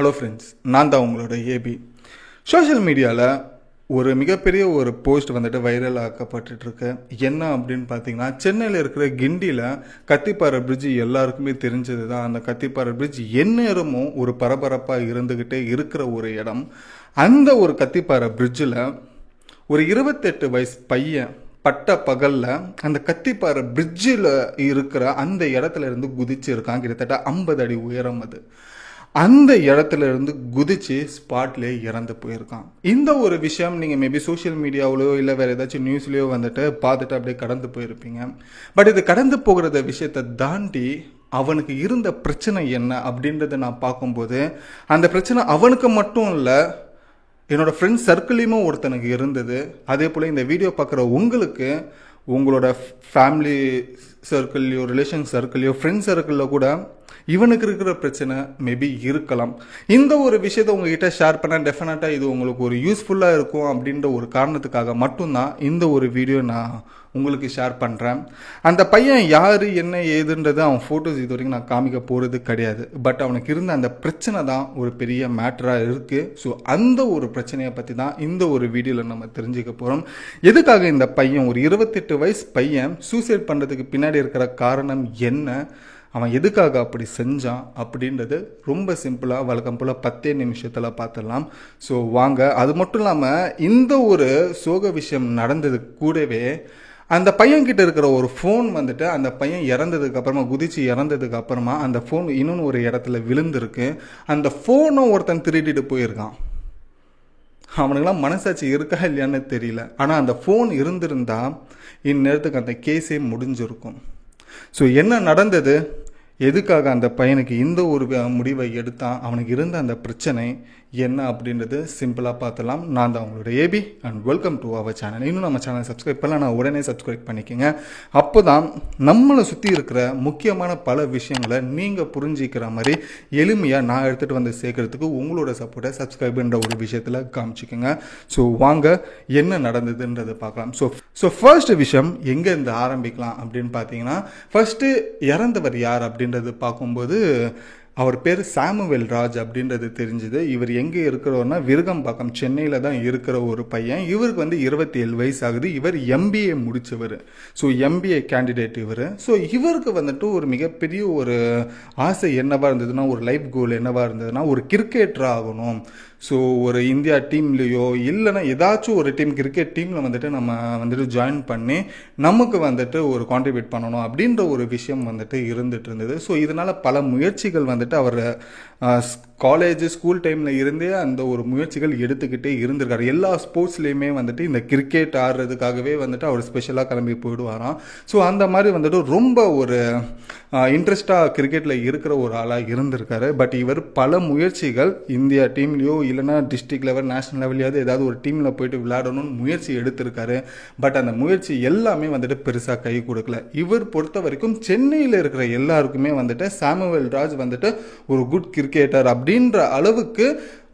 Hello friends, நான் தான் உங்களோட ஏபி. சோஷியல் மீடியாவில் ஒரு மிகப்பெரிய ஒரு போஸ்ட் வந்துட்டு வைரல் ஆக்கப்பட்டுருக்கு. என்ன அப்படின்னு பார்த்தீங்கன்னா, சென்னையில் இருக்கிற கிண்டியில் கத்திப்பாறை பிரிட்ஜ் எல்லாருக்குமே தெரிஞ்சது தான். அந்த கத்திப்பாறை பிரிட்ஜ் எந்நேரமும் ஒரு பரபரப்பாக இருந்துக்கிட்டே இருக்கிற ஒரு இடம். அந்த ஒரு கத்திப்பாறை பிரிட்ஜில் ஒரு 28 வயசு பையன் பட்ட பகலில் அந்த கத்திப்பாறை பிரிட்ஜில் இருக்கிற அந்த இடத்துல இருந்து குதிச்சு இருக்கான். கிட்டத்தட்ட 50 அடி உயரம். அந்த இடத்துல இருந்து குதிச்சு ஸ்பாட்லேயே இறந்து போயிருக்கான். இந்த ஒரு விஷயம் நீங்கள் மேபி சோஷியல் மீடியாவிலையோ இல்லை வேறு ஏதாச்சும் நியூஸ்லேயோ வந்துட்டு பார்த்துட்டு அப்படியே கடந்து போயிருப்பீங்க. பட் இது கடந்து போகிற விஷயத்தை தாண்டி அவனுக்கு இருந்த பிரச்சனை என்ன அப்படின்றத நான் பார்க்கும்போது, அந்த பிரச்சனை அவனுக்கு மட்டும் இல்லை, என்னோடய ஃப்ரெண்ட்ஸ் சர்க்கிளையுமே ஒருத்தனுக்கு இருந்தது. அதே போல் இந்த வீடியோ பார்க்குற உங்களுக்கு உங்களோட ஃபேமிலி சர்க்கிள்லையோ, ரிலேஷன் சர்க்கிள்லையோ, ஃப்ரெண்ட்ஸ் சர்க்கிளில் கூட இவனுக்கு இருக்கிற பிரச்சனை மேபி இருக்கலாம். இந்த ஒரு விஷயத்தை உங்ககிட்ட ஷேர் பண்ணால் டெஃபினட்டாக இது உங்களுக்கு ஒரு யூஸ்ஃபுல்லாக இருக்கும் அப்படின்ற ஒரு காரணத்துக்காக மட்டும்தான் இந்த ஒரு வீடியோ நான் உங்களுக்கு ஷேர் பண்ணுறேன். அந்த பையன் யார், என்ன ஏதுன்றது அவன் ஃபோட்டோஸ் இது வரைக்கும் நான் காமிக்க போகிறது கிடையாது. பட் அவனுக்கு இருந்த அந்த பிரச்சனை தான் ஒரு பெரிய மேட்டராக இருக்குது. ஸோ அந்த ஒரு பிரச்சனையை பற்றி தான் இந்த ஒரு வீடியோவில் நம்ம தெரிஞ்சுக்க போகிறோம். எதுக்காக இந்த பையன், ஒரு 28 வயசு பையன் சூசைட் பண்ணுறதுக்கு பின்னாடி இருக்கிற காரணம் என்ன, அவன் எதுக்காக அப்படி செஞ்சான் அப்படின்றது ரொம்ப சிம்பிளாக வழக்கம் போல் 10 நிமிஷத்தில் பார்த்துடலாம். ஸோ வாங்க. அது மட்டும் இல்லாமல் இந்த ஒரு சோக விஷயம் நடந்தது கூடவே அந்த பையன்கிட்ட இருக்கிற ஒரு ஃபோன் வந்துட்டு அந்த பையன் இறந்ததுக்கு அப்புறமா, குதிச்சு இறந்ததுக்கு அப்புறமா அந்த ஃபோன் இன்னொன்று ஒரு இடத்துல விழுந்திருக்கு. அந்த ஃபோனை ஒருத்தன் திருடிட்டு போயிருக்கான். அவனுக்கெல்லாம் மனசாட்சி இருக்கா இல்லையான்னு தெரியல. ஆனால் அந்த ஃபோன் இருந்திருந்தா இந்நேரத்துக்கு அந்த கேஸே முடிஞ்சிருக்கும். ஸோ என்ன நடந்தது, எதுக்காக அந்த பையனுக்கு இந்த ஒரு முடிவை எடுத்தான், அவனுக்கு இருந்த அந்த பிரச்சனை என்ன அப்படின்றது சிம்பிளாக பார்த்துலாம். நான் தான் உங்களோட AB and welcome to our channel. இன்னும் நம்ம சேனல் சப்ஸ்கிரைப் பண்ணலாம், நான் உடனே சப்ஸ்கிரைப் பண்ணிக்கோங்க. அப்போ தான் நம்மளை சுற்றி இருக்கிற முக்கியமான பல விஷயங்களை நீங்கள் புரிஞ்சிக்கிற மாதிரி எளிமையாக நான் எடுத்துகிட்டு வந்து சேர்க்கறதுக்கு உங்களோட சப்போர்ட்டை சப்ஸ்கிரைப்ன்ற ஒரு விஷயத்தில் காமிச்சிக்கோங்க. ஸோ வாங்க என்ன நடந்ததுன்றதை பார்க்கலாம். ஸோ ஃபர்ஸ்ட் விஷயம் எங்கேருந்து ஆரம்பிக்கலாம் அப்படின்னு பார்த்தீங்கன்னா, ஃபர்ஸ்ட்டு இறந்தவர் யார் அப்படின்றது பார்க்கும்போது அவர் பேர் சாமுவேல் ராஜ் அப்படின்றது தெரிஞ்சுது. இவர் எங்கே இருக்கிறவர்னா விருகம்பாக்கம், சென்னையில் தான் இருக்கிற ஒரு பையன். இவருக்கு 27 வயசு ஆகுது. இவர் எம்பிஏ முடித்தவர். ஸோ எம்பிஏ கேண்டிடேட் இவர். ஸோ இவருக்கு வந்துட்டு ஒரு மிகப்பெரிய ஒரு ஆசை என்னவாக இருந்ததுன்னா, ஒரு லைஃப் கோல் என்னவாக இருந்ததுன்னா, ஒரு கிரிக்கெட்டராக ஆகணும். ஸோ ஒரு இந்தியா டீம்லேயோ இல்லைன்னா ஏதாச்சும் ஒரு டீம், கிரிக்கெட் டீமில் வந்துட்டு நம்ம வந்துட்டு ஜாயின் பண்ணி நமக்கு வந்துட்டு ஒரு கான்ட்ரிபியூட் பண்ணணும் அப்படின்ற ஒரு விஷயம் வந்துட்டு இருந்துட்டு இருந்தது. ஸோ இதனால் பல முயற்சிகள் வந்துட்டு அவர் காலேஜ் ஸ்கூல் டைமில் இருந்தே அந்த ஒரு முயற்சிகள் எடுத்துக்கிட்டே இருந்திருக்காரு. எல்லா ஸ்போர்ட்ஸ்லேயுமே வந்துட்டு இந்த கிரிக்கெட் ஆடுறதுக்காகவே வந்துட்டு அவர் ஸ்பெஷலாக கிளம்பி போயிடுவாராம். ஸோ அந்த மாதிரி வந்துட்டு ரொம்ப ஒரு இன்ட்ரெஸ்டாக கிரிக்கெட்டில் இருக்கிற ஒரு ஆளாக இருந்திருக்காரு. பட் இவர் பல முயற்சிகள் இந்தியா டீம்லேயோ இல்லைனா டிஸ்ட்ரிக்ட் லெவல், நேஷனல் லெவல்லையாவது ஏதாவது ஒரு டீமில் போயிட்டு விளையாடணும்னு முயற்சி எடுத்திருக்காரு. பட் அந்த முயற்சி எல்லாமே வந்துட்டு பெருசாக கை கொடுக்கல. இவர் பொறுத்த வரைக்கும் சென்னையில் இருக்கிற எல்லாருக்குமே வந்துட்டு சாமுவேல் ராஜ் வந்துட்டு ஒரு குட் கிரிக்கெட்டர் அப்படின்ற அளவுக்கு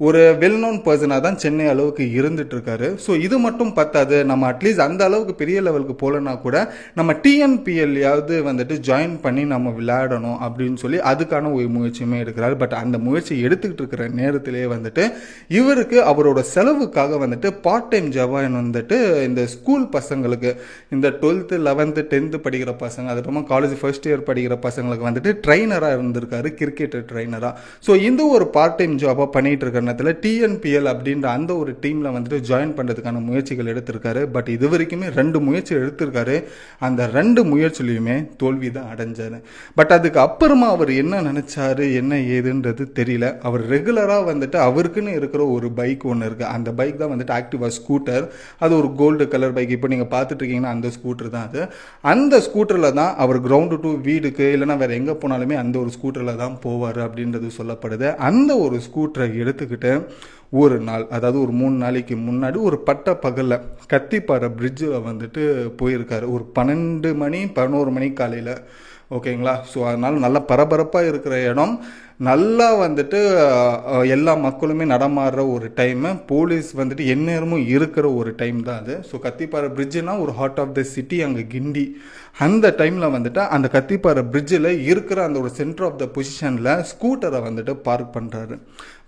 ஒரு வெல் நோன் பர்சனாக தான் சென்னை அளவுக்கு இருந்துட்டு இருக்காரு. ஸோ இது மட்டும் பத்தாது, நம்ம அட்லீஸ்ட் அந்த அளவுக்கு பெரிய லெவலுக்கு போகலன்னா கூட நம்ம டிஎன்பிஎல்லையாவது வந்துட்டு ஜாயின் பண்ணி நம்ம விளையாடணும் அப்படின்னு சொல்லி அதுக்கான ஒரு முயற்சியுமே எடுக்கிறாரு. பட் அந்த முயற்சி எடுத்துக்கிட்டு இருக்கிற நேரத்திலேயே வந்துட்டு இவருக்கு அவரோட செலவுக்காக வந்துட்டு பார்ட் டைம் ஜாபாக வந்துட்டு இந்த ஸ்கூல் பசங்களுக்கு, இந்த 12th 11th 10th படிக்கிற பசங்க, அதுக்கப்புறமா காலேஜ் ஃபர்ஸ்ட் இயர் படிக்கிற பசங்களுக்கு வந்துட்டு ட்ரைனராக இருந்திருக்காரு, கிரிக்கெட் ட்ரைனராக. ஸோ இந்த ஒரு பார்ட் டைம் ஜாபாக பண்ணிட்டு இருக்க டிஎன்பிஎல் அப்படின்ற அந்த ஒரு டீம்ல வந்துட்டு ஜாயின் பண்றதுக்கான முயற்சிகள் எடுத்திருக்காரு. பட் இது வரைக்குமே 2 முயற்சி எடுத்திருக்காரு. அந்த 2 முயற்சியிலுமே தோல்வி தான் அடைஞ்சாரு. பட் அதுக்கு அப்புறமா அவர் என்ன நினைச்சாரு, என்ன ஏதுன்றது தெரியல. அவர் ரெகுலரா வந்துட்டு அவருக்குன்னு இருக்கிற ஒரு பைக் ஒன்று இருக்கு. அந்த பைக் தான் வந்துட்டு ஆக்டிவா ஸ்கூட்டர். அது ஒரு கோல்டு கலர் பைக். இப்போ நீங்க பார்த்துட்டு இருக்கீங்கன்னா அந்த ஸ்கூட்டர் தான் அது. அந்த ஸ்கூட்டர்ல தான் அவர் கிரவுண்டு டு வீடுக்கு இல்லைன்னா வேற எங்க போனாலுமே அந்த ஒரு ஸ்கூட்டர்ல தான் போவாரு அப்படின்றது சொல்லப்படுது. அந்த ஒரு ஸ்கூட்டரை எடுத்துக்கிட்டு ஒரு நாள், அதாவது ஒரு 3 நாளைக்கு முன்னாடி ஒரு பட்ட பகலில் கத்திப்பாறை பிரிட்ஜில் வந்துட்டு போயிருக்காரு. ஒரு 12 மணி 11 மணி காலையில். ஓகேங்களா? ஸோ அதனால் நல்லா பரபரப்பாக இருக்கிற இடம், நல்லா வந்துட்டு எல்லா மக்களுமே நடமாடுற ஒரு டைமு, போலீஸ் வந்துட்டு எந்நேரமும் இருக்கிற ஒரு டைம் தான் அது. ஸோ கத்திப்பாறை பிரிட்ஜுனா ஒரு ஹார்ட் ஆஃப் த சிட்டி அங்கே கிண்டி. அந்த டைமில் வந்துட்டு அந்த கத்திப்பாறை பிரிட்ஜில் இருக்கிற அந்த ஒரு சென்டர் ஆஃப் த பொசிஷனில் ஸ்கூட்டரை வந்துட்டு பார்க் பண்ணுறாரு.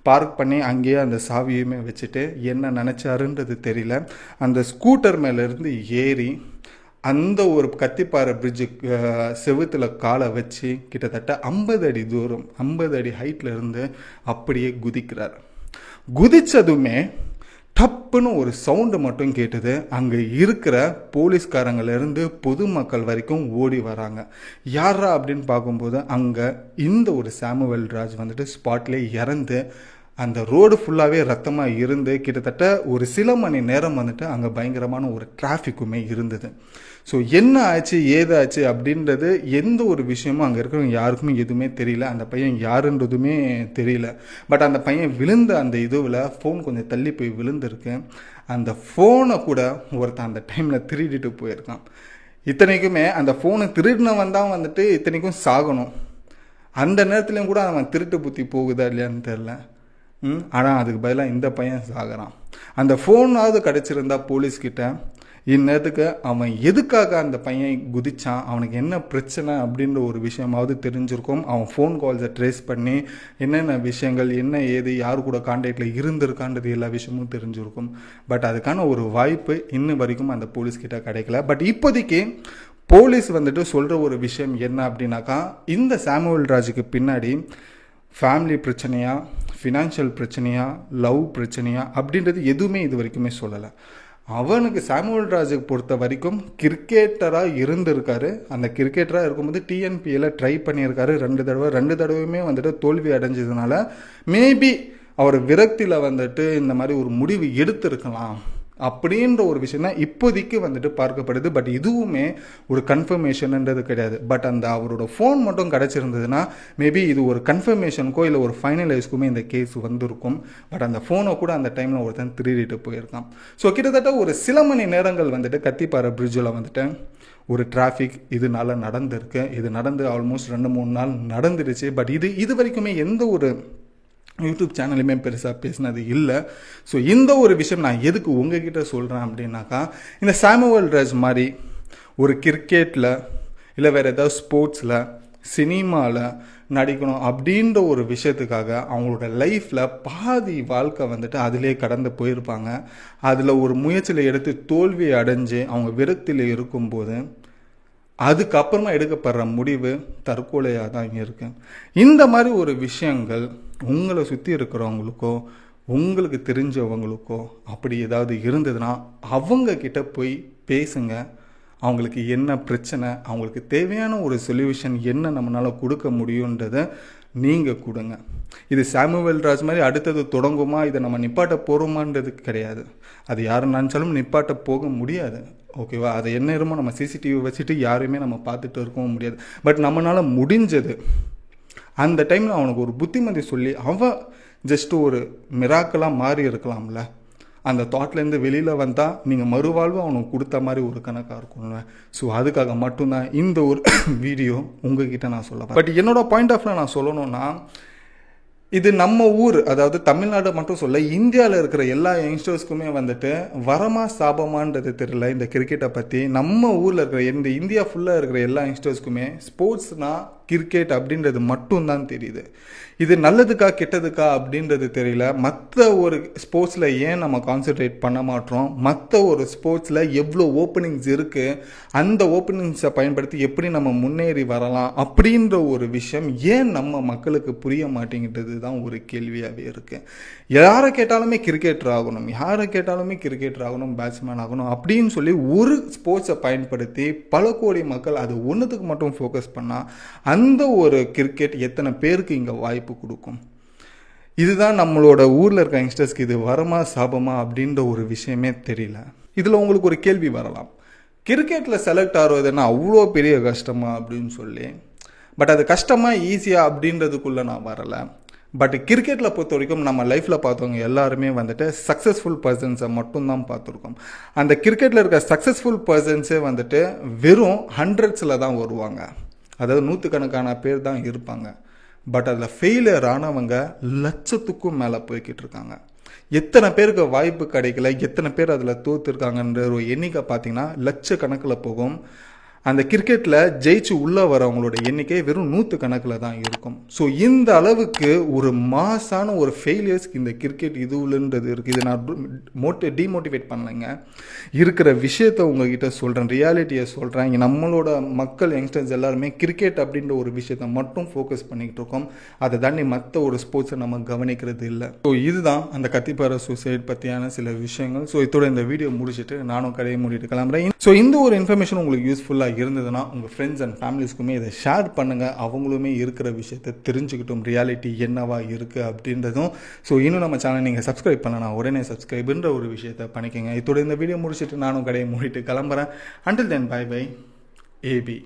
பார்க் பண்ணி அங்கேயே அந்த சாவியுமே வச்சுட்டு என்ன நினச்சாருன்றது தெரியல, அந்த ஸ்கூட்டர் மேலேருந்து ஏறி அந்த ஒரு கத்திப்பாறை பிரிட்ஜு செவுத்தில் காலை வச்சு கிட்டத்தட்ட 50 அடி தூரம் 50 அடி ஹைட்டில் இருந்து அப்படியே குதிக்கிறார். குதித்ததுமே டப்புன்னு ஒரு சவுண்டு மட்டும் கேட்டது. அங்கே இருக்கிற போலீஸ்காரங்கள்லேருந்து பொதுமக்கள் வரைக்கும் ஓடி வராங்க. யாரா அப்படின்னு பார்க்கும்போது அங்கே இந்த ஒரு சாமுவேல் ராஜ் வந்துட்டு ஸ்பாட்லேயே இறந்து அந்த ரோடு ஃபுல்லாகவே ரத்தமாக இருந்து கிட்டத்தட்ட ஒரு சில மணி நேரம் வந்துட்டு அங்கே பயங்கரமான ஒரு டிராஃபிக்குமே இருந்தது. ஸோ என்ன ஆச்சு ஏதாச்சு அப்படின்றது எந்த ஒரு விஷயமும் அங்கே இருக்கிறவங்க யாருக்குமே எதுவுமே தெரியல. அந்த பையன் யாருன்றதுமே தெரியல. பட் அந்த பையன் விழுந்த அந்த இதுவில் ஃபோன் கொஞ்சம் தள்ளி போய் விழுந்திருக்கு. அந்த ஃபோனை கூட ஒருத்தன் அந்த டைமில் திருடிட்டு போயிருக்கான். இத்தனைக்குமே அந்த ஃபோனை திருடினவன் தான் வந்துட்டு இத்தனைக்கும் சாகணும். அந்த நேரத்துலையும் கூட அவன் திருட்டு புத்தி போகுதா இல்லையான்னு தெரில. ஆனால் அதுக்கு பதிலாக இந்த பையன் சாகிறான். அந்த ஃபோனாவது கிடச்சிருந்தா போலீஸ்கிட்ட இந்நேரத்துக்கு அவன் எதுக்காக அந்த பையன் குதிச்சான், அவனுக்கு என்ன பிரச்சனை அப்படின்ற ஒரு விஷயமாவது தெரிஞ்சிருக்கும். அவன் ஃபோன் கால்ஸை ட்ரேஸ் பண்ணி என்னென்ன விஷயங்கள் என்ன ஏது யார் கூட கான்டாக்டில் இருந்திருக்கான்றது எல்லா விஷயமும் தெரிஞ்சிருக்கும். பட் அதுக்கான ஒரு வாய்ப்பு இன்னும் வரைக்கும் அந்த போலீஸ்கிட்ட கிடைக்கல. பட் இப்போதைக்கு போலீஸ் வந்துட்டு சொல்கிற ஒரு விஷயம் என்ன அப்படின்னாக்கா, இந்த சாமுவேல் ராஜுக்கு பின்னாடி ஃபேமிலி பிரச்சனையா, ஃபினான்ஷியல் பிரச்சனையா, லவ் பிரச்சனையா அப்படின்றது எதுவுமே இது வரைக்குமே சொல்லலை. அவனுக்கு சாமுவேல் ராஜுக்கு பொறுத்த வரைக்கும் கிரிக்கெட்டராக இருந்திருக்காரு. அந்த கிரிக்கெட்டராக இருக்கும்போது டிஎன்பியில் ட்ரை பண்ணியிருக்காரு 2 தடவையுமே வந்துட்டு தோல்வி அடைஞ்சதுனால மேபி அவர் விரக்தியில் வந்துட்டு இந்த மாதிரி ஒரு முடிவு எடுத்திருக்கலாம் அப்படின்ற ஒரு விஷயம் தான் இப்போதைக்கு வந்துட்டு பார்க்கப்படுது. பட் இதுவுமே ஒரு கன்ஃபர்மேஷன்ன்றது கிடையாது. பட் அந்த அவரோட ஃபோன் மட்டும் கிடச்சிருந்ததுன்னா மேபி இது ஒரு கன்ஃபர்மேஷனுக்கோ இல்லை ஒரு ஃபைனலைஸ்க்குமே இந்த கேஸ் வந்திருக்கும். பட் அந்த ஃபோனை கூட அந்த டைமில் ஒருத்தன் திருடிட்டு போயிருக்கான். ஸோ கிட்டத்தட்ட ஒரு சில மணி நேரங்கள் வந்துட்டு கத்திப்பாறை பிரிட்ஜில் வந்துட்டு ஒரு டிராஃபிக் இதனால நடந்திருக்கு. இது நடந்து ஆல்மோஸ்ட் 2-3 நாள் நடந்துடுச்சு. பட் இது வரைக்குமே எந்த ஒரு யூடியூப் சேனலுமே பெருசாக பேசினது இல்லை. ஸோ இந்த ஒரு விஷயம் நான் எதுக்கு உங்ககிட்ட சொல்கிறேன் அப்படின்னாக்கா, இந்த சாமுவேல் ராஜ் மாதிரி ஒரு கிரிக்கெட்டில் இல்லை வேறு ஏதாவது ஸ்போர்ட்ஸில் சினிமாவில் நடிக்கணும் அப்படின்ற ஒரு விஷயத்துக்காக அவங்களோட லைஃப்பில் பாதி வாழ்க்கை வந்துட்டு அதிலே கடந்து போயிருப்பாங்க. அதில் ஒரு முயற்சியில் எடுத்து தோல்வி அடைஞ்சு அவங்க விரக்தியில் இருக்கும்போது அதுக்கப்புறமா எடுக்கப்படுற முடிவு தற்கொலையாக தான் இருக்கு. இந்த மாதிரி ஒரு விஷயங்கள் உங்களை சுற்றி இருக்கிறவங்களுக்கோ உங்களுக்கு தெரிஞ்சவங்களுக்கோ அப்படி ஏதாவது இருந்ததுன்னா அவங்க கிட்ட போய் பேசுங்க. அவங்களுக்கு என்ன பிரச்சனை, அவங்களுக்கு தேவையான ஒரு சொல்யூஷன் என்ன நம்மளால் கொடுக்க முடியுன்றதை நீங்கள் கொடுங்க. இது சாமுவேல் ராஜ் மாதிரி அடுத்தது தொடங்குமா, இதை நம்ம நிப்பாட்ட போகிறோமான்றது கிடையாது. அது யாரும் நினச்சாலும் நிப்பாட்ட போக முடியாது. ஓகேவா? அதை என்ன இருமோ நம்ம சிசிடிவி வச்சுட்டு யாரையுமே நம்ம பார்த்துட்டு இருக்கவும் முடியாது. பட் நம்மளால் முடிஞ்சது அந்த டைமில் அவனுக்கு ஒரு புத்திமதி சொல்லி அவன் ஜஸ்ட் ஒரு மிராக்கலாக மாறி இருக்கலாம்ல. அந்த தாட்லேருந்து வெளியில் வந்தால் நீங்கள் மறுவாழ்வு அவனுக்கு கொடுத்த மாதிரி ஒரு கணக்காக இருக்கும்ல. ஸோ அதுக்காக மட்டும்தான் இந்த ஒரு வீடியோ உங்ககிட்ட நான் சொல்ல. பட் என்னோட பாயிண்ட் ஆஃப் நான் சொல்லணும்னா, இது நம்ம ஊர், அதாவது தமிழ்நாடு மட்டும் சொல்ல, இந்தியாவில் இருக்கிற எல்லா யங்ஸ்டர்ஸ்க்குமே வந்துட்டு வரமா சாபமான்றது தெரியல. இந்த கிரிக்கெட்டை பற்றி நம்ம ஊரில் இருக்கிற இந்த இந்தியா ஃபுல்லாக இருக்கிற எல்லா யங்ஸ்டர்ஸ்க்குமே ஸ்போர்ட்ஸ்னால் கிரிக்கெட் அப்படின்றது மட்டும்தான் தெரியுது. இது நல்லதுக்கா கெட்டதுக்கா அப்படின்றது தெரியல. மற்ற ஒரு ஸ்போர்ட்ஸில் ஏன் நம்ம கான்சென்ட்ரேட் பண்ண மாட்டோம், மற்ற ஒரு ஸ்போர்ட்ஸில் எவ்வளோ ஓப்பனிங்ஸ் இருக்குது, அந்த ஓப்பனிங்ஸை பயன்படுத்தி எப்படி நம்ம முன்னேறி வரலாம் அப்படின்ற ஒரு விஷயம் ஏன் நம்ம மக்களுக்கு புரிய மாட்டேங்கிறது தான் ஒரு கேள்வியாகவே இருக்குது. யாரை கேட்டாலுமே கிரிக்கெட்டர் ஆகணும், யாரை கேட்டாலுமே கிரிக்கெட்டர் ஆகணும், பேட்ஸ்மேன் ஆகணும் அப்படின்னு சொல்லி ஒரு ஸ்போர்ட்ஸை பயன்படுத்தி பல கோடி மக்கள் அது ஒன்றுத்துக்கு மட்டும் ஃபோக்கஸ் பண்ணால் அந்த ஒரு கிரிக்கெட் எத்தனை பேருக்கு இங்கே வாய்ப்பு கொடுக்கும்? இதுதான் நம்மளோட ஊரில் இருக்க யங்ஸ்டர்ஸ்க்கு இது வரமா சாபமா அப்படின்ற ஒரு விஷயமே தெரியல. இதில் உங்களுக்கு ஒரு கேள்வி வரலாம், கிரிக்கெட்டில் செலக்ட் ஆகுறதுன்னா அவ்வளோ பெரிய கஷ்டமா அப்படின்னு சொல்லி. பட் அது கஷ்டமா ஈஸியா அப்படின்றதுக்குள்ளே நான் வரலை. பட் கிரிக்கெட்டில் பொறுத்த வரைக்கும் நம்ம லைஃப்பில் பார்த்தவங்க எல்லாருமே வந்துட்டு சக்ஸஸ்ஃபுல் பர்சன்ஸை மட்டும்தான் பார்த்துருக்கோம். அந்த கிரிக்கெட்டில் இருக்க சக்ஸஸ்ஃபுல் பர்சன்ஸே வந்துட்டு வெறும் 100s தான் வருவாங்க, அதாவது 100கணக்கான பேர் தான் இருப்பாங்க. பட் அதில் ஃபெயிலியர் ஆனவங்க லட்சத்துக்கும் மேலே போய்கிட்டு இருக்காங்க. எத்தனை பேருக்கு வாய்ப்பு கிடைக்கல, எத்தனை பேர் அதில் தோற்றுருக்காங்கன்ற ஒரு எண்ணிக்கை பார்த்தீங்கன்னா லட்சக்கணக்கில் போகும். அந்த கிரிக்கெட்டில் ஜெயிச்சு உள்ளே வரவங்களோட எண்ணிக்கை வெறும் 100 கணக்கில் தான் இருக்கும். ஸோ இந்த அளவுக்கு ஒரு மாசான ஒரு ஃபெயிலியர்ஸ்க்கு இந்த கிரிக்கெட் இதுவுலன்றது இருக்குது. இதை நான் டிமோட்டிவேட் பண்ணலைங்க, இருக்கிற விஷயத்த உங்ககிட்ட சொல்கிறேன், ரியாலிட்டியை சொல்கிறேன். நம்மளோட மக்கள் யங்ஸ்டர்ஸ் எல்லாருமே கிரிக்கெட் அப்படின்ற ஒரு விஷயத்த மட்டும் ஃபோக்கஸ் பண்ணிக்கிட்டு இருக்கோம். அதை தாண்டி மற்ற ஒரு ஸ்போர்ட்ஸை நம்ம கவனிக்கிறது இல்லை. ஸோ இதுதான் அந்த கத்திப்பாறை சூசைட் பற்றியான சில விஷயங்கள். ஸோ இதோட இந்த வீடியோ முடிச்சுட்டு நானும் கடையை மூடிட்டு கிளம்புறேன். ஸோ இந்த ஒரு இன்ஃபர்மேஷன் உங்களுக்கு யூஸ்ஃபுல்லாக இருந்ததுன்னா உங்கள் ஃப்ரெண்ட்ஸ் அண்ட் ஃபேமிலிஸ்க்குமே இதை ஷேர் பண்ணுங்கள். அவங்களுமே இருக்கிற விஷயத்தை தெரிஞ்சுக்கிட்டும், ரியாலிட்டி என்னவா இருக்குது அப்படின்றதும். ஸோ இன்னும் நம்ம சேனல் நீங்கள் சப்ஸ்கிரைப் பண்ணலாம், உடனே சப்ஸ்கிரைப்ன்ற ஒரு விஷயத்தை பண்ணிக்கோங்க. இதோட இந்த வீடியோ முடிச்சுட்டு நானும் கடையை மூடிட்டு கிளம்புறேன். Until then, bye bye, AB.